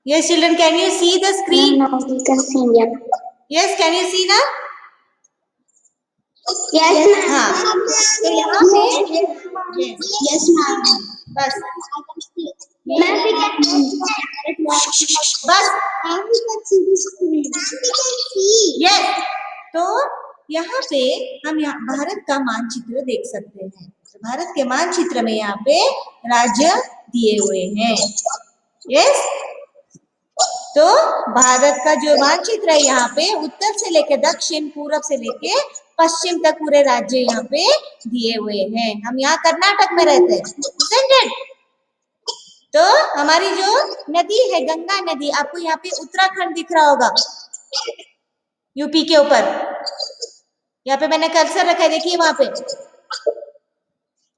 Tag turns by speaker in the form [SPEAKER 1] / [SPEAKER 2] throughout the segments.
[SPEAKER 1] Yes, children, can you see the screen?
[SPEAKER 2] Now we can see, yeah.
[SPEAKER 1] Yes, can you see now?
[SPEAKER 2] Yes, ma'am.
[SPEAKER 1] हाँ, तो यहाँ पे yes,
[SPEAKER 2] Yes, ma'am.
[SPEAKER 1] बस
[SPEAKER 2] Ma'am, we can
[SPEAKER 1] बस
[SPEAKER 2] Ma'am, we can see the screen. Ma'am, we can see.
[SPEAKER 1] yes, तो यहाँ पे हम यहाँ भारत का मानचित्र देख सकते हैं। तो भारत के मानचित्र में यहाँ पे राज्य दिए हुए हैं। यस, तो भारत का जो मानचित्र है यहाँ पे उत्तर से लेके दक्षिण, पूरब से लेके पश्चिम तक पूरे राज्य यहाँ पे दिए हुए हैं। हम यहाँ कर्नाटक में रहते हैं, isn't it? तो हमारी जो नदी है गंगा नदी, आपको यहाँ पे उत्तराखंड दिख रहा होगा, यूपी के ऊपर। यहाँ पे मैंने कर्सर रखा है, देखिए वहां पे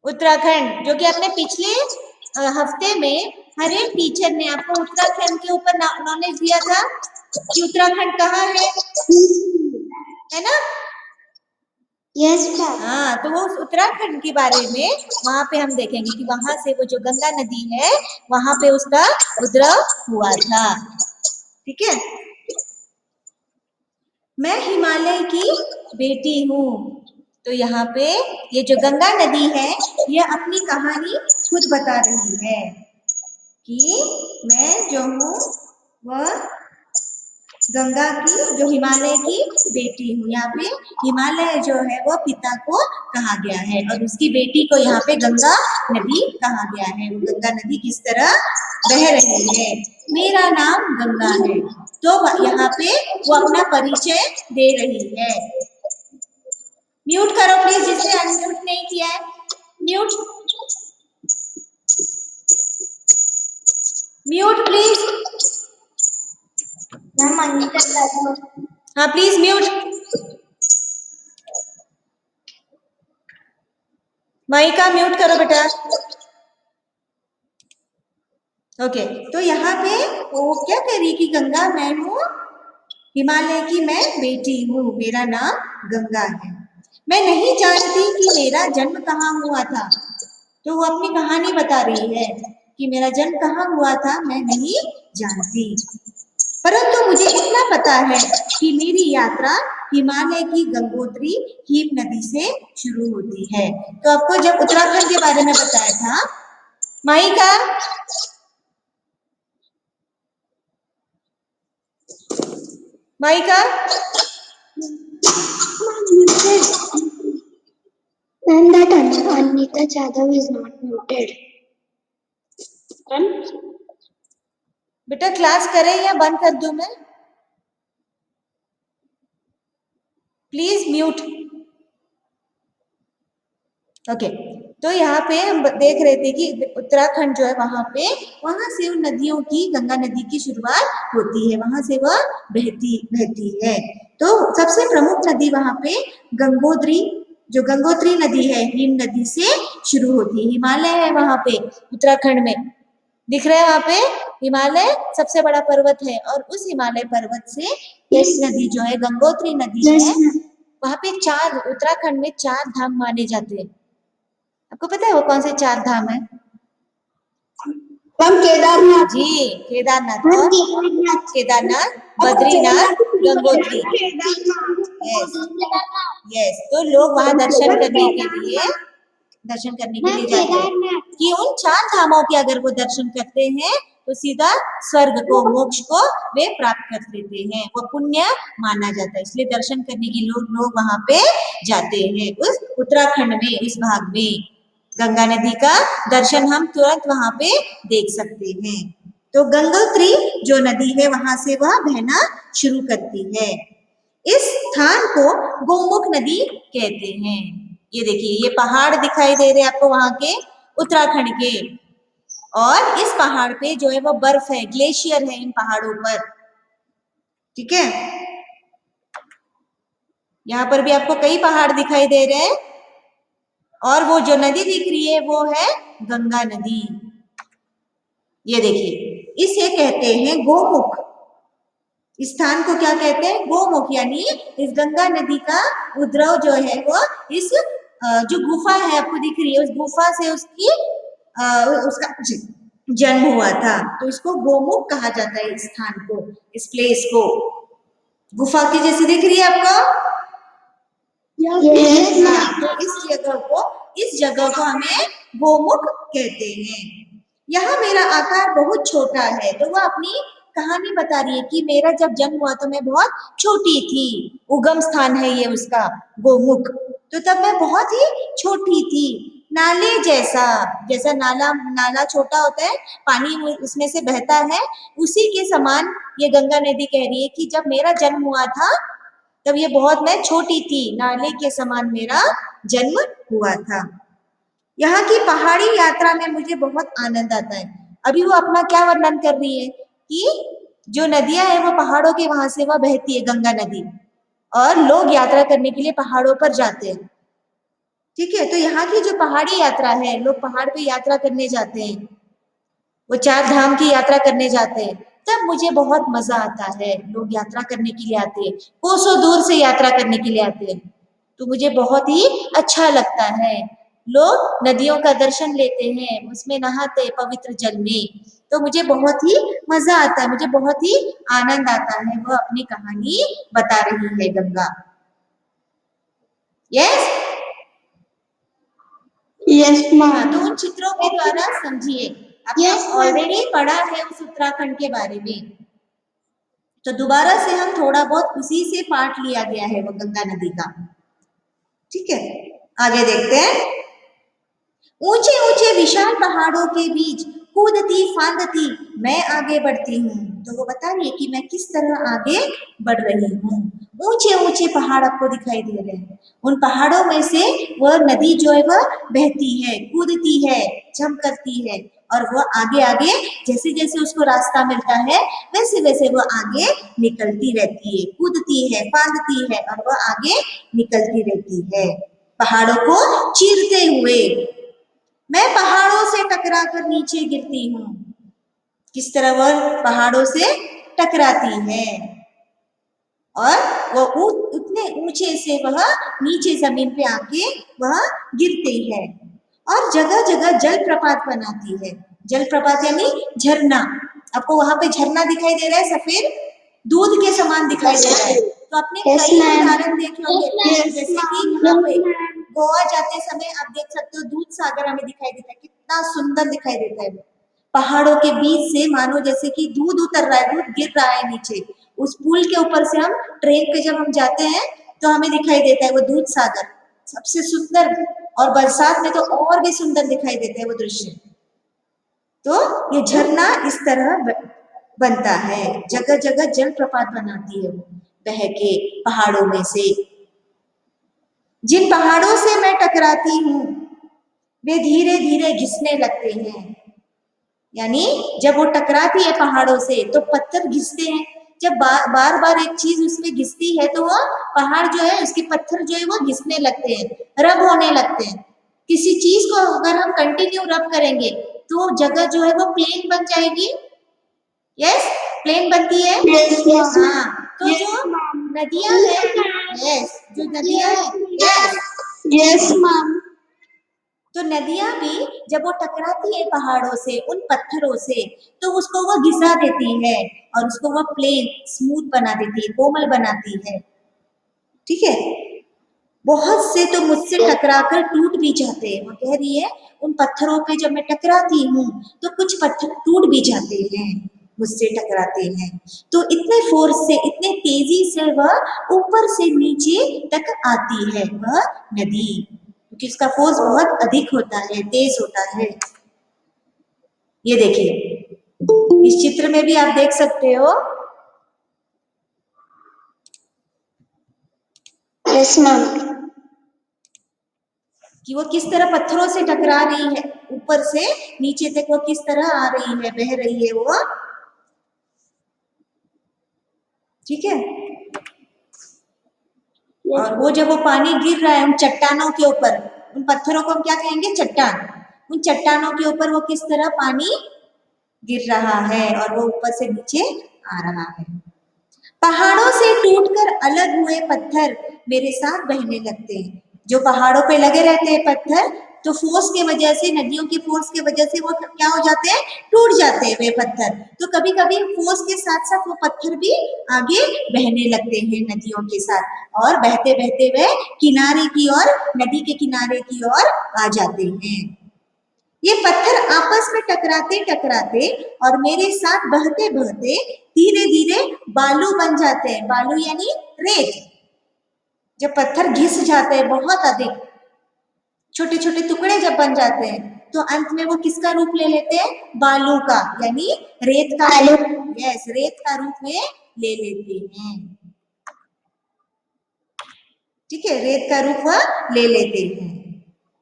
[SPEAKER 1] उत्तराखंड, जो कि अपने पिछले हफ्ते में हर एक टीचर ने आपको उत्तराखंड के ऊपर नॉलेज दिया था कि उत्तराखंड कहाँ है ना?
[SPEAKER 2] Yes, ma'am.
[SPEAKER 1] हाँ, तो वो उत्तराखंड के बारे में वहां पे हम देखेंगे कि वहां से वो जो गंगा नदी है वहां पे उसका उद्भव हुआ था। ठीक है, मैं हिमालय की बेटी हूँ। तो यहाँ पे ये जो गंगा नदी है ये अपनी कहानी खुद बता रही है कि मैं जो हूँ वह गंगा की, जो हिमालय की बेटी हूँ। यहाँ पे हिमालय जो है वो पिता को कहा गया है और उसकी बेटी को यहाँ पे गंगा नदी कहा गया है। वो गंगा नदी किस तरह बह रही है, मेरा नाम गंगा है। तो यहाँ पे वो अपना परिचय दे रही है। म्यूट करो प्लीज, जिसने अनम्यूट नहीं किया है, mute mute please.
[SPEAKER 2] Ma'am, Anita,
[SPEAKER 1] हाँ प्लीज म्यूट। माइका म्यूट करो बेटा। ओके, तो यहाँ पे वो क्या कह रही कि गंगा मैं हूँ, हिमालय की मैं बेटी हूँ, मेरा नाम गंगा है। मैं नहीं जानती कि मेरा जन्म कहाँ हुआ था। तो वो अपनी कहानी बता रही है कि मेरा जन्म कहाँ हुआ था मैं नहीं जानती, परंतु मुझे इतना पता है कि मेरी यात्रा हिमालय की गंगोत्री हिम नदी से शुरू होती है। तो आपको जब उत्तराखंड के बारे में बताया था mica, mica
[SPEAKER 2] ma'am, that Anita Jadhav is not muted.
[SPEAKER 1] बेटा क्लास करें या बंद कर दूं मैं? Please mute. ओके, तो यहाँ पे हम देख रहे थे कि उत्तराखंड जो है वहां से उन नदियों की, गंगा नदी की शुरुआत होती है, वहां से वह बहती है। तो सबसे प्रमुख नदी वहां पे गंगोत्री, जो गंगोत्री नदी है हिम नदी से शुरू होती है। हिमालय है वहां पे उत्तराखंड में, दिख रहा है वहां पे हिमालय सबसे बड़ा पर्वत है और उस हिमालय पर्वत से एक नदी जो है गंगोत्री नदी है। वहां पे उत्तराखंड में 4 धाम माने जाते हैं। आपको पता है वो कौन से 4 धाम है?
[SPEAKER 2] Ma'am, Kedarnath
[SPEAKER 1] ji, Kedarnath, Kedarnath, Badrinath, Gangotri. Yes yes, तो लोग वहां दर्शन करने के लिए जाते हैं कि उन 4 धामों के अगर वो दर्शन करते हैं तो सीधा स्वर्ग को, मोक्ष को वे प्राप्त कर लेते हैं। वो पुण्य माना जाता है, इसलिए दर्शन करने के लोग वहां पे जाते हैं। उस उत्तराखंड में, इस भाग में गंगा नदी का दर्शन हम तुरंत वहां पे देख सकते हैं। तो गंगोत्री जो नदी है वहां से वह बहना शुरू करती है। इस स्थान को गोमुख नदी कहते हैं। ये देखिए, ये पहाड़ दिखाई दे रहे हैं आपको वहां के उत्तराखंड के, और इस पहाड़ पे जो है वो बर्फ है, ग्लेशियर है इन पहाड़ों पर। ठीक है, यहाँ पर भी आपको कई पहाड़ दिखाई दे रहे हैं और वो जो नदी दिख रही है वो है गंगा नदी। ये देखिए, इसे कहते हैं गोमुख। इस स्थान को क्या कहते हैं? गोमुख, यानी इस गंगा नदी का उद्भव जो है वो इस जो गुफा है आपको दिख रही है, उस गुफा से उसका जन्म हुआ था, तो इसको गोमुख कहा जाता है, इस स्थान को, इस प्लेस को। गुफा की जैसी दिख रही है आपको?
[SPEAKER 2] Yes.
[SPEAKER 1] हाँ, तो इस जगह को हमें गोमुख कहते हैं। यहाँ मेरा आकार बहुत छोटा है, तो वह अपनी कहानी बता रही है कि मेरा जब जन्म हुआ तो मैं बहुत छोटी थी। उगम स्थान है ये उसका, गोमुख। तो तब मैं बहुत ही छोटी थी। नाले जैसा, जैसा नाला नाला छोटा होता है, पानी उसमें से बहता है, उसी के समान ये गंगा नदी कह रही है कि जब मेरा जन्म हुआ था तब ये बहुत मैं छोटी थी, नाले के समान मेरा जन्म हुआ था। यहाँ की पहाड़ी यात्रा में मुझे बहुत आनंद आता है। अभी वो अपना क्या वर्णन कर रही है कि जो नदियां है वो पहाड़ों के वहां से वह बहती है, गंगा नदी, और लोग यात्रा करने के लिए पहाड़ों पर जाते हैं। ठीक है, तो यहाँ की जो पहाड़ी यात्रा है, लोग पहाड़ पे यात्रा करने जाते हैं, वो 4 धाम की यात्रा करने जाते हैं, तब मुझे बहुत मजा आता है। लोग यात्रा करने के लिए आते हैं, कोसों दूर से यात्रा करने के लिए आते हैं, तो मुझे बहुत ही अच्छा लगता है। लोग नदियों का दर्शन लेते हैं, उसमें नहाते हैं पवित्र जल में, तो मुझे बहुत ही मजा आता है, मुझे बहुत ही आनंद आता है। वह अपनी कहानी बता रही है, गंगा। यस।
[SPEAKER 2] Yes,
[SPEAKER 1] हाँ,
[SPEAKER 2] ma'am.
[SPEAKER 1] तो उन चित्रों के द्वारा समझिए। आपने
[SPEAKER 2] Yes, ma'am.
[SPEAKER 1] ऑलरेडी पढ़ा है उस उत्तराखंड के बारे में, तो दोबारा से हम थोड़ा बहुत उसी से पाठ लिया गया है, वो गंगा नदी का। ठीक है, आगे देखते हैं। ऊंचे ऊंचे विशाल पहाड़ों के बीच कूदती फांदती मैं आगे बढ़ती हूँ। तो वो बता रही है कि मैं किस तरह आगे बढ़ रही हूँ। ऊंचे ऊंचे पहाड़ आपको दिखाई दे रहे हैं, उन पहाड़ों में से वह नदी जो है वह बहती है, कूदती है, जंप करती है, और वह आगे आगे जैसे जैसे उसको रास्ता मिलता है वैसे वैसे वह आगे निकलती रहती है, कूदती है, फांदती है, और वह आगे निकलती रहती है पहाड़ों को चीरते हुए। मैं पहाड़ों से टकरा कर नीचे गिरती हूँ। किस तरह वह पहाड़ों से टकराती है, और वो उतने ऊंचे से वह नीचे जमीन पे आके वह गिरती है, और जगह जगह जलप्रपात बनाती है। जलप्रपात यानी झरना। आपको वहां पे झरना दिखाई दे रहा है, सफेद दूध के समान दिखाई दे रहा है। तो आपने
[SPEAKER 2] Yes,
[SPEAKER 1] कई
[SPEAKER 2] ma'am.
[SPEAKER 1] उदाहरण देखे होंगे,
[SPEAKER 2] Yes,
[SPEAKER 1] जैसे कि
[SPEAKER 2] ma'am.
[SPEAKER 1] यहाँ पे गोवा जाते समय आप देख सकते हो दूध सागर हमें दिखाई देता है, कितना सुंदर दिखाई देता है। पहाड़ों के बीच से मानो जैसे कि दूध उतर रहा है, दूध गिर रहा है नीचे। उस पुल के ऊपर से हम ट्रेन पे जब हम जाते हैं तो हमें दिखाई देता है वो दूध सागर, सबसे सुंदर, और बरसात में तो और भी सुंदर दिखाई देता है वो दृश्य। तो ये झरना इस तरह बनता है, जगह जगह जलप्रपात बनाती है वो बह के पहाड़ों में से। जिन पहाड़ों से मैं टकराती हूँ वे धीरे धीरे घिसने लगते हैं। यानी जब वो टकराती है पहाड़ों से तो पत्थर घिसते हैं। जब बार बार एक चीज उसमें घिसती है तो वो पहाड़ जो है, उसके पत्थर जो है वो घिसने लगते हैं, रब होने लगते हैं। किसी चीज को अगर हम कंटिन्यू रब करेंगे तो जगह जो है वो प्लेन बन जाएगी। यस, प्लेन बनती है।
[SPEAKER 2] Yes, yes,
[SPEAKER 1] हाँ, तो
[SPEAKER 2] yes,
[SPEAKER 1] जो
[SPEAKER 2] ma'am.
[SPEAKER 1] नदियां है, यस, जो नदियां है, यस,
[SPEAKER 2] Yes, ma'am.
[SPEAKER 1] तो नदियां भी जब वो टकराती है पहाड़ों से, उन पत्थरों से, तो उसको वो घिसा देती है और उसको वो प्लेन स्मूथ बना देती है, कोमल बनाती है। ठीक है, बहुत से तो मुझसे टकराकर टूट भी जाते हैं। वो कह रही है उन पत्थरों पे जब मैं टकराती हूँ तो कुछ पत्थर टूट भी जाते हैं, मुझसे टकराते हैं। तो इतने फोर्स से, इतने तेजी से वह ऊपर से नीचे तक आती है वह नदी, क्योंकि उसका फोर्स बहुत अधिक होता है, तेज होता है। ये देखिए, इस चित्र में भी आप देख सकते हो
[SPEAKER 2] Yes, ma'am.
[SPEAKER 1] कि वो किस तरह पत्थरों से टकरा रही है, ऊपर से नीचे तक वो किस तरह आ रही है, बह रही है वो। ठीक है, और वो जब वो पानी गिर रहा है उन चट्टानों के ऊपर, उन पत्थरों को हम क्या कहेंगे, चट्टान, उन चट्टानों के ऊपर वो किस तरह पानी गिर रहा है और वो ऊपर से नीचे आ रहा है। पहाड़ों से टूटकर अलग हुए पत्थर मेरे साथ बहने लगते हैं। जो पहाड़ों पे लगे रहते हैं पत्थर, तो फोर्स के वजह से, नदियों की फोर्स के वजह से वो क्या हो जाते हैं, टूट जाते हैं वे पत्थर। तो कभी कभी फोर्स के साथ साथ वो पत्थर भी आगे बहने लगते हैं नदियों के साथ, और बहते बहते वे किनारे की ओर, नदी के किनारे की ओर आ जाते हैं। ये पत्थर आपस में टकराते टकराते और मेरे साथ बहते बहते धीरे धीरे बालू बन जाते हैं। बालू यानी रेत। जब पत्थर घिस जाते हैं बहुत अधिक, छोटे छोटे टुकड़े जब बन जाते हैं, तो अंत में वो किसका रूप ले लेते हैं, बालू का, यानी रेत का। यस, रेत का रूप में ले लेते हैं। ठीक है, रेत का रूप वह ले लेते हैं।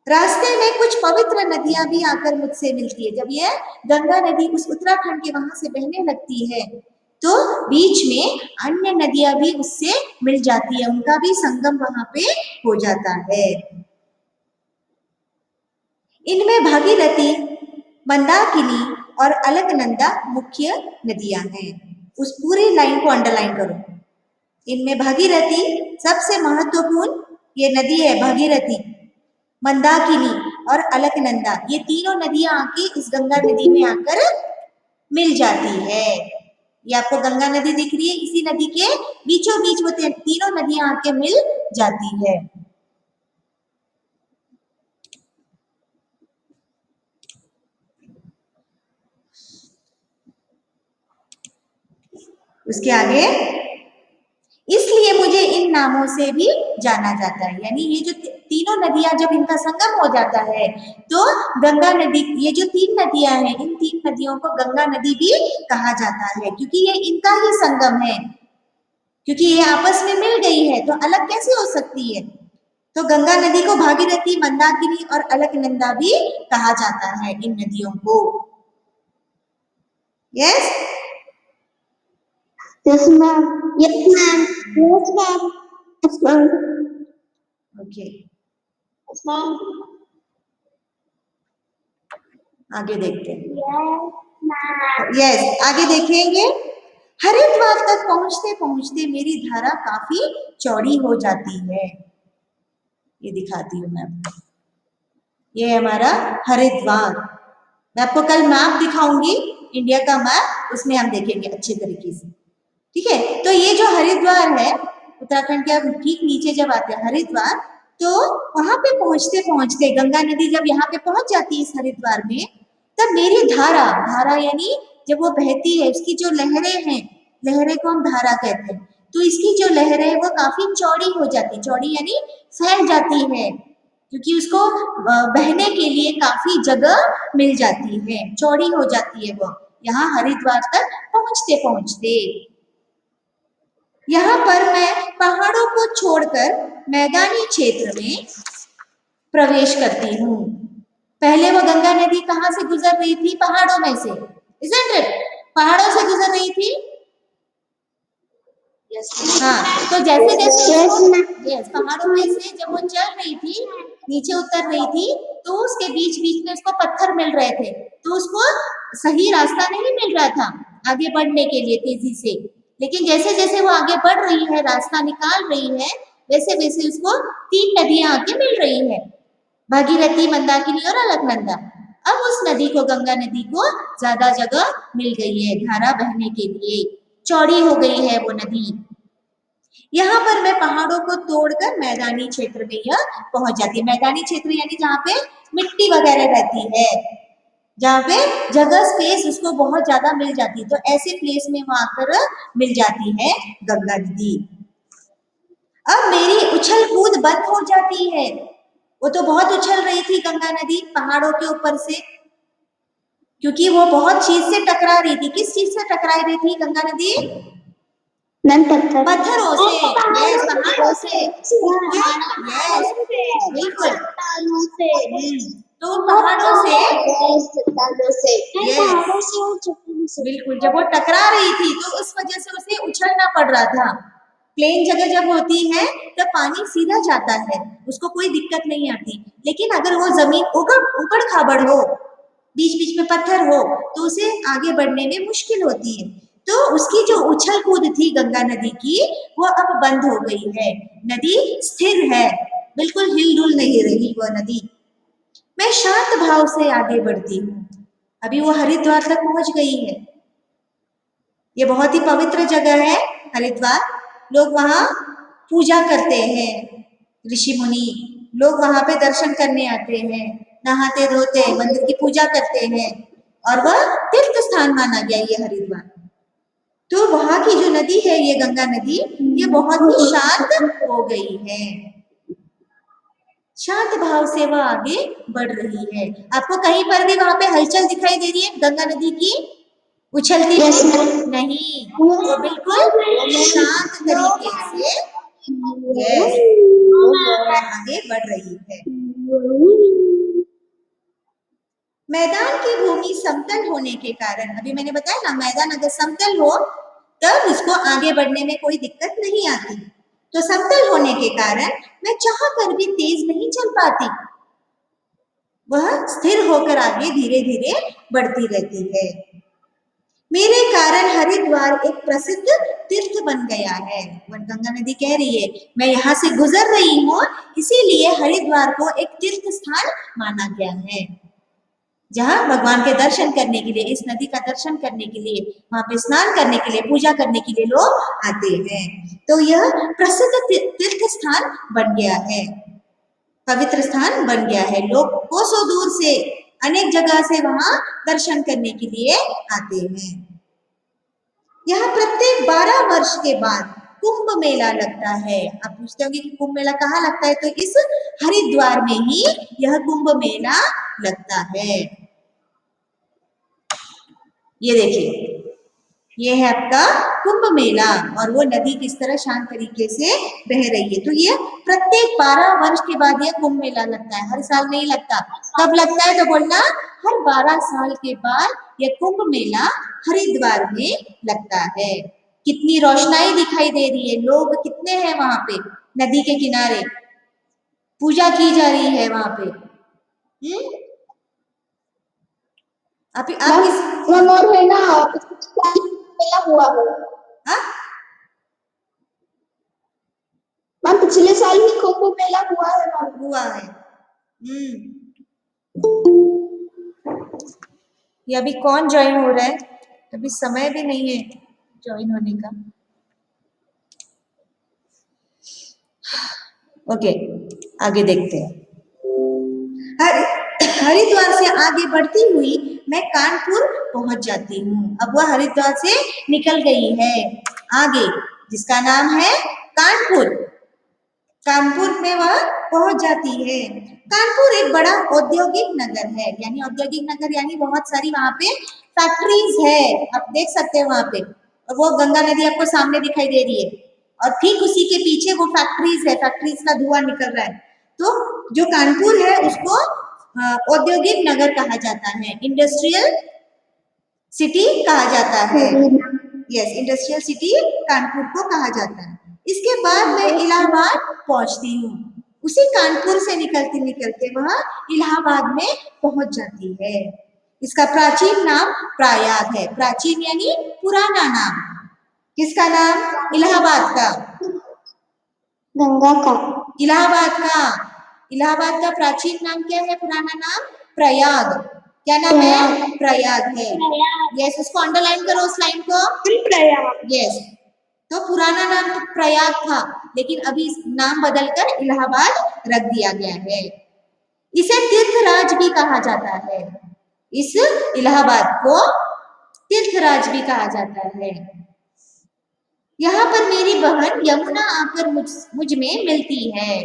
[SPEAKER 1] रास्ते में कुछ पवित्र नदियां भी आकर मुझसे मिलती है। जब ये गंगा नदी उस उत्तराखंड के वहां से बहने लगती है, तो बीच में अन्य नदियां भी उससे मिल जाती है, उनका भी संगम वहां पे हो जाता है। इनमें भागीरथी, मंदाकिनी और अलकनंदा मुख्य नदियां हैं। उस पूरी लाइन को अंडरलाइन करो। इनमें भागीरथी सबसे महत्वपूर्ण ये नदी है, भागीरथी, मंदाकिनी और अलकनंदा, ये तीनों नदियां आके इस गंगा नदी में आकर मिल जाती है। ये आपको गंगा नदी दिख रही है, इसी नदी के बीचों बीच वो तीनों नदियां आके मिल जाती है। उसके आगे, इसलिए मुझे इन नामों से भी जाना जाता है। यानी ये जो तीनों नदियां जब इनका संगम हो जाता है, तो गंगा नदी, ये जो तीन नदियां हैं, इन तीन नदियों को गंगा नदी भी कहा जाता है, क्योंकि ये इनका ही संगम है। क्योंकि ये आपस में मिल गई है, तो अलग कैसे हो सकती है। तो गंगा नदी को भागीरथी, मंदाकिनी और अलकनंदा भी कहा जाता है, इन नदियों को। Yes
[SPEAKER 2] Yes, ma'am. Yes, ma'am. Yes, ma'am. Yes, ma'am.
[SPEAKER 1] Okay,
[SPEAKER 2] Yes, ma'am.
[SPEAKER 1] आगे देखते हैं।
[SPEAKER 2] Yes, ma'am.
[SPEAKER 1] यस, आगे देखेंगे। हरिद्वार तक पहुंचते पहुंचते मेरी धारा काफी चौड़ी हो जाती है। ये दिखाती हूँ मैं आपको। ये है हमारा हरिद्वार। मैं आपको कल मैप दिखाऊंगी, इंडिया का मैप, उसमें हम देखेंगे अच्छे तरीके से। ठीक है, तो ये जो हरिद्वार है, उत्तराखंड के ठीक नीचे जब आते हैं हरिद्वार, तो वहां पे पहुंचते पहुंचते गंगा नदी जब यहाँ पे पहुंच जाती है इस हरिद्वार में, तब मेरी धारा, धारा यानी जब वो बहती है, उसकी जो लहरें हैं, लहरें को हम धारा कहते हैं, तो इसकी जो लहरें है वो काफी चौड़ी हो जाती, चौड़ी यानी फैल जाती है, क्योंकि उसको बहने के लिए काफी जगह मिल जाती है, चौड़ी हो जाती है वो यहाँ हरिद्वार तक पहुंचते पहुंचते। यहाँ पर मैं पहाड़ों को छोड़कर मैदानी क्षेत्र में प्रवेश करती हूँ। पहले वो गंगा नदी कहाँ से गुजर रही थी, पहाड़ों में से, isn't it? पहाड़ों से गुजर रही थी। हाँ, तो जैसे जैसे यस, पहाड़ों में से जब वो चल रही थी, नीचे उतर रही थी, तो उसके बीच बीच में उसको पत्थर मिल रहे थे, तो उसको सही रास्ता नहीं मिल रहा था आगे बढ़ने के लिए तेजी से। लेकिन जैसे जैसे वो आगे बढ़ रही है, रास्ता निकाल रही है, वैसे वैसे उसको तीन नदियां आगे मिल रही है, भागीरथी, मंदाकिनी और अलकनंदा। अब उस नदी को, गंगा नदी को ज्यादा जगह मिल गई है धारा बहने के लिए, चौड़ी हो गई है वो नदी। यहाँ पर मैं पहाड़ों को तोड़कर मैदानी क्षेत्र में यह पहुंच जाती है। मैदानी क्षेत्र यानी जहाँ पे मिट्टी वगैरह रहती है, जहाँ पे जगह स्पेस उसको बहुत ज्यादा मिल जाती है, तो ऐसे प्लेस में वहां आकर मिल जाती है गंगा नदी। अब मेरी उछल कूद बंद हो जाती है। वो तो बहुत उछल रही थी गंगा नदी पहाड़ों के ऊपर से, क्योंकि वो बहुत चीज से टकरा रही थी। किस चीज से टकरा रही थी गंगा नदी?
[SPEAKER 2] मैम पत्थर,
[SPEAKER 1] पत्थरों से। यस, पहाड़ों से। यस, बिल्कुल। तो पहाड़ों से, बिल्कुल, जब वो टकरा रही थी तो उस वजह से उसे उछलना पड़ रहा था। प्लेन जगह जब होती है तब पानी सीधा जाता है, उसको कोई दिक्कत नहीं आती। लेकिन अगर वो जमीन ऊबड़ खाबड़ हो, बीच बीच में पत्थर हो, तो उसे आगे बढ़ने में मुश्किल होती है। तो उसकी जो उछल कूद थी गंगा नदी की, वो अब बंद हो गई है। नदी स्थिर है, बिल्कुल हिल डुल नहीं रही वो नदी। मैं शांत भाव से आगे बढ़ती हूँ। अभी वो हरिद्वार तक पहुंच गई है। ये बहुत ही पवित्र जगह है हरिद्वार। लोग वहां पूजा करते हैं, ऋषि मुनि लोग वहां पे दर्शन करने आते हैं, नहाते धोते मंदिर की पूजा करते हैं, और वह तीर्थ स्थान माना गया ये हरिद्वार। तो वहां की जो नदी है ये गंगा नदी, ये बहुत ही शांत हो गई है। शांत भाव से वह आगे बढ़ रही है। आपको कहीं पर भी वहां पे हलचल दिखाई दे रही है गंगा नदी की उछलती
[SPEAKER 2] Yes,
[SPEAKER 1] हुई?
[SPEAKER 2] ma'am.
[SPEAKER 1] नहीं, वो बिल्कुल शांत तरीके से यस आगे बढ़ रही है। मैदान की भूमि समतल होने के कारण, अभी मैंने बताया ना, मैदान अगर समतल हो तब उसको आगे बढ़ने में कोई दिक्कत नहीं आती। तो समतल होने के कारण मैं चाह कर भी तेज नहीं चल पाती, वह स्थिर होकर आगे धीरे धीरे बढ़ती रहती है। मेरे कारण हरिद्वार एक प्रसिद्ध तीर्थ बन गया है। गंगा नदी कह रही है मैं यहाँ से गुजर रही हूँ, इसीलिए हरिद्वार को एक तीर्थ स्थान माना गया है, जहाँ भगवान के दर्शन करने के लिए, इस नदी का दर्शन करने के लिए, वहां पे स्नान करने के लिए, पूजा करने के लिए लोग आते हैं। तो यह प्रसिद्ध तीर्थ स्थान बन गया है, पवित्र स्थान बन गया है। लोग कोसों दूर से, अनेक जगह से वहां दर्शन करने के लिए आते हैं। यहाँ प्रत्येक 12 वर्ष के बाद कुंभ मेला लगता है। आप पूछते होंगे कि कुंभ मेला कहाँ लगता है, तो इस हरिद्वार में ही यह कुंभ मेला लगता है। ये देखिए, ये है आपका कुंभ मेला, और वो नदी किस तरह शांत तरीके से बह रही है। तो ये प्रत्येक 12 वर्ष के बाद ये कुंभ मेला लगता है, हर साल नहीं लगता। कब लगता है तो बोलना, हर 12 साल के बाद ये कुंभ मेला हरिद्वार में लगता है। कितनी रोशनाई दिखाई दे रही है, लोग कितने हैं वहां पे, नदी के किनारे पूजा की जा रही है वहां पे। आप किस
[SPEAKER 2] मैम और है ना, मेला हुआ है
[SPEAKER 1] हाँ?
[SPEAKER 2] मैम, पिछले साल ही कुंभ मेला हुआ है मैम।
[SPEAKER 1] हुआ है। ये अभी कौन ज्वाइन हो रहा है, अभी समय भी नहीं है ज्वाइन होने का। ओके, आगे देखते हैं। हरिद्वार से आगे बढ़ती हुई मैं कानपुर पहुंच जाती हूँ। अब वह हरिद्वार से निकल गई है आगे, जिसका नाम है कानपुर। कानपुर में वह पहुंच जाती है। कानपुर एक बड़ा औद्योगिक नगर है, यानी औद्योगिक नगर यानी बहुत सारी वहां पे फैक्ट्रीज है, आप देख सकते हैं वहां पे। और वो गंगा नदी आपको सामने दिखाई दे रही है, और ठीक उसी के पीछे वो फैक्ट्रीज है, फैक्ट्रीज का धुआं निकल रहा है। तो जो कानपुर है उसको औद्योगिक नगर कहा जाता है, इंडस्ट्रियल सिटी कहा जाता है। यस, इंडस्ट्रियल सिटी कानपुर को कहा जाता है। इसके बाद मैं इलाहाबाद पहुंचती हूँ। उसी कानपुर से निकलते निकलते वह इलाहाबाद में पहुंच जाती है। इसका प्राचीन नाम प्रयाग है। प्राचीन यानी पुराना नाम। किसका नाम? इलाहाबाद का।
[SPEAKER 2] गंगा का।
[SPEAKER 1] इलाहाबाद का। इलाहाबाद का प्राचीन नाम क्या है, पुराना नाम? प्रयाग। क्या नाम है? प्रयाग है। यस, उसको अंडरलाइन करो उस लाइन को।
[SPEAKER 2] प्रयाग।
[SPEAKER 1] यस, तो पुराना नाम तो प्रयाग था, लेकिन अभी नाम बदलकर इलाहाबाद रख दिया गया है। इसे तीर्थराज भी कहा जाता है। इस इलाहाबाद को तीर्थराज भी कहा जाता है। यहाँ पर मेरी बहन यमुना आकर मुझ में मिलती है।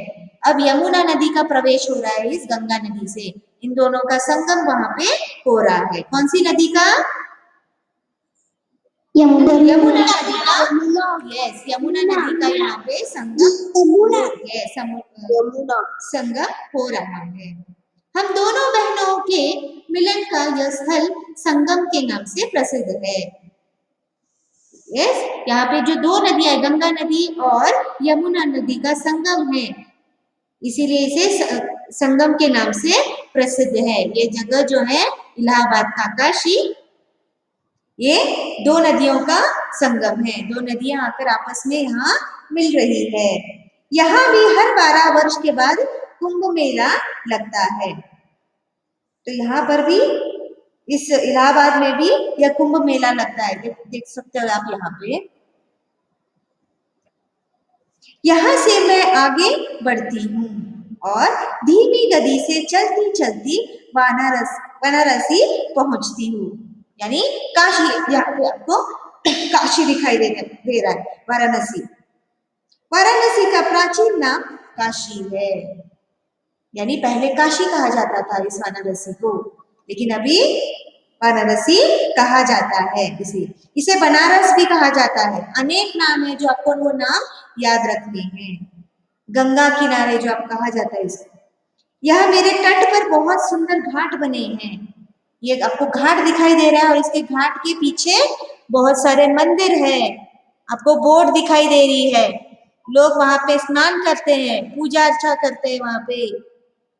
[SPEAKER 1] अब यमुना नदी का प्रवेश हो रहा है इस गंगा नदी से, इन दोनों का संगम वहां पे हो रहा है। कौन सी नदी का? यमुना नदी का। यस, यमुना नदी का यहाँ पे संगम हो रहा है। हम दोनों बहनों के मिलन का यह स्थल संगम के नाम से प्रसिद्ध है। यस, यहाँ पे जो दो नदियां, गंगा नदी और यमुना नदी का संगम है, इसीलिए इसे संगम के नाम से प्रसिद्ध है। ये जगह जो है इलाहाबाद का काशी, ये दो नदियों का संगम है। दो नदियां आकर आपस में यहाँ मिल रही है। यहाँ भी हर 12 वर्ष के बाद कुंभ मेला लगता है। तो यहाँ पर भी इस इलाहाबाद में भी यह कुंभ मेला लगता है, देख सकते हो आप यहाँ पे। यहाँ से मैं आगे बढ़ती हूँ और धीमी गति से चलती चलती वाराणसी पहुंचती हूँ। यानी काशी, यहाँ पे आपको काशी दिखाई दे रहा है, वाराणसी। वाराणसी का प्राचीन नाम काशी है, यानी पहले काशी कहा जाता था इस वाराणसी को, लेकिन अभी वाराणसी कहा जाता है। इसे बनारस भी कहा जाता है। अनेक नाम है जो आपको वो नाम याद रखने हैं। गंगा किनारे जो आप कहा जाता है इसको। यह मेरे तट पर बहुत सुंदर घाट बने हैं। ये आपको घाट दिखाई दे रहा है और इसके घाट के पीछे बहुत सारे मंदिर हैं। आपको बोर्ड दिखाई दे रही है। लोग वहां पे स्नान करते हैं, पूजा अर्चा करते हैं वहां पे,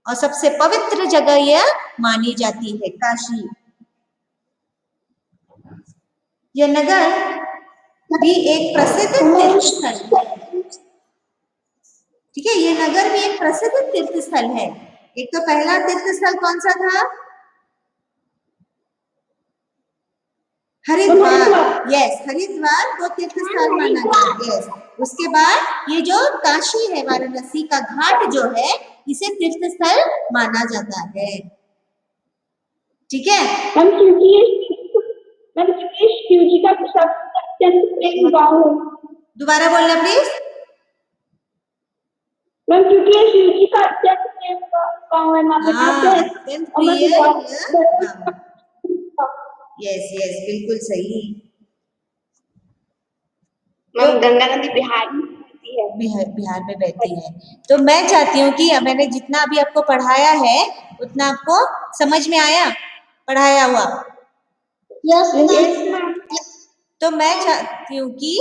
[SPEAKER 1] और सबसे पवित्र जगह यह मानी जाती है काशी। यह नगर भी एक प्रसिद्ध तीर्थ स्थल है। ठीक है, ये नगर भी एक प्रसिद्ध तीर्थ स्थल है। एक तो पहला तीर्थ स्थल कौन सा था? हरिद्वार। यस, हरिद्वार को तीर्थ स्थल माना गया। यस, उसके बाद ये जो काशी है, वाराणसी का घाट जो है, इसे तीर्थ स्थल माना जाता है। ठीक है,
[SPEAKER 2] शिव जी का सबसे अत्यंत प्रेम गाँव है।
[SPEAKER 1] दोबारा बोलना प्लीज।
[SPEAKER 2] मैम, क्योंकि ये शिव जी का अत्यंत प्रेम गाँव है,
[SPEAKER 1] अत्यंत प्रिय। यस यस, बिल्कुल सही।
[SPEAKER 2] मैम, गंगा नदी बिहार में बहती है।
[SPEAKER 1] बिहार में बहती है। तो मैं चाहती हूँ कि मैंने जितना अभी आपको पढ़ाया है उतना आपको समझ में आया, पढ़ाया हुआ।
[SPEAKER 2] Yes ma'am.
[SPEAKER 1] तो मैं चाहती हूँ कि